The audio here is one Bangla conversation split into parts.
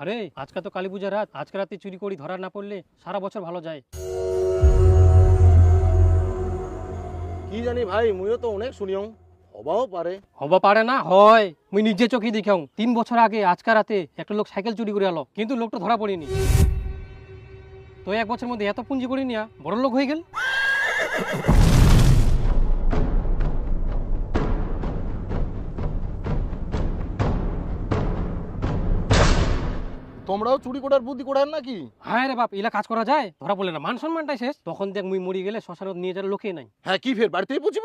আরে আজকে তো কালী পূজার রাত, আজকে রাতে চুরি করি ধরা না পড়লে সারা বছর ভালো যায়। কি জানি ভাই, মুইও তো অনেক শুনিও, হবাও পারে। হবা পারে না হয়, মুই নিজে চোখে দেখাও 3 বছর আগে আজকে রাতে একটা লোক সাইকেল চুরি করে আলো, কিন্তু লোকটা ধরা পড়েনি। তো 1 বছরের মধ্যে এত পুঁজি করে নিয়া বড় লোক হয়ে গেল। তোমরাও চুরি করার বুদ্ধি করার নাকি? হ্যাঁ রে বাপ, ইলা কাজ করা যায়? ধরা পড়লে না মান সম্মানটাই শেষ। তখন দেখ মুই মরি গেলে শ্মশানত নিয়ে যাওয়ার লোকে নাই। হ্যাঁ, কি ফের বাড়িতেই পুছিব?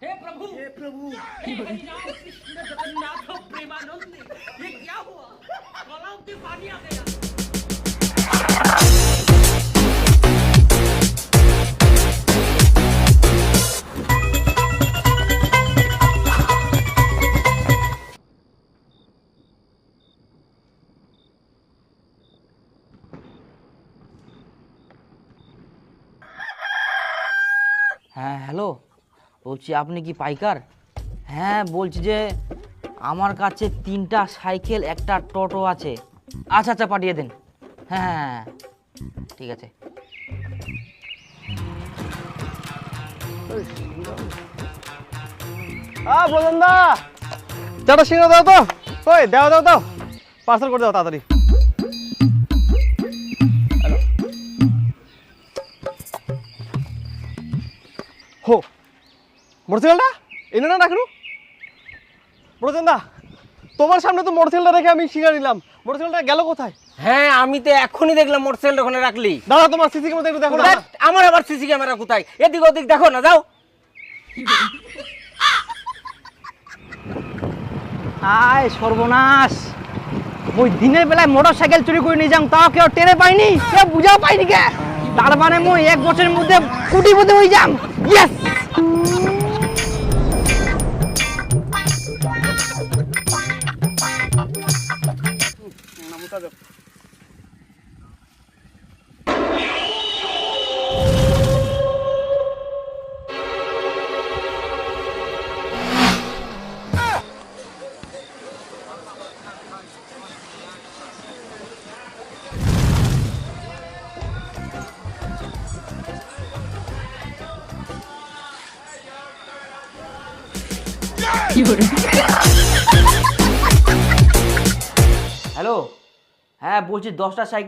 हे प्रभु हे हरि राम कृष्ण जगन्नाथ प्रेमानंद, ये क्या हुआ? गलाव में पानी आ गया। হ্যাঁ হ্যালো, বলছি আপনি কি পাইকার? হ্যাঁ বলছি যে আমার কাছে 3টা সাইকেল একটা টোটো আছে। আচ্ছা আচ্ছা পাঠিয়ে দিন। হ্যাঁ হ্যাঁ হ্যাঁ, ঠিক আছে। প্রধানদা, চাটা সিঙ্গা দাও তো। ওই দাও দাও দাও, পার্সেল করে দাও তাড়াতাড়ি। হো, মোটরসাইকেলটা এনে না রাখলো। প্রধানদা, তোমার সামনে তো মোটরসাইকেলটা রেখে আমি সিঙ্গা নিলাম, মোটরসাইকেলটা গেল কোথায়? হ্যাঁ আমি তো এখনই দেখলাম মোটরসাইকেল ওখানে রাখলি। দাদা তোমার সিসি ক্যামেরা একটু দেখো না। ধ্যাৎ, আমার আবার সিসি ক্যামেরা কোথায়? এদিক ওদিক দেখো না, যাও। আয় সর্বনাশ, ওই দিনের বেলায় মোটর সাইকেল চুরি করে নিয়ে যাম, তাও কেউ টেরে পাইনি, কেউ বুঝাও পাইনি কে। তার মানে মই 1 বছরের মধ্যে কোটিপতি হয়ে যাম। ইয়েস। হ্যালো, হ্যাঁ বলছি 10টা সাইকেল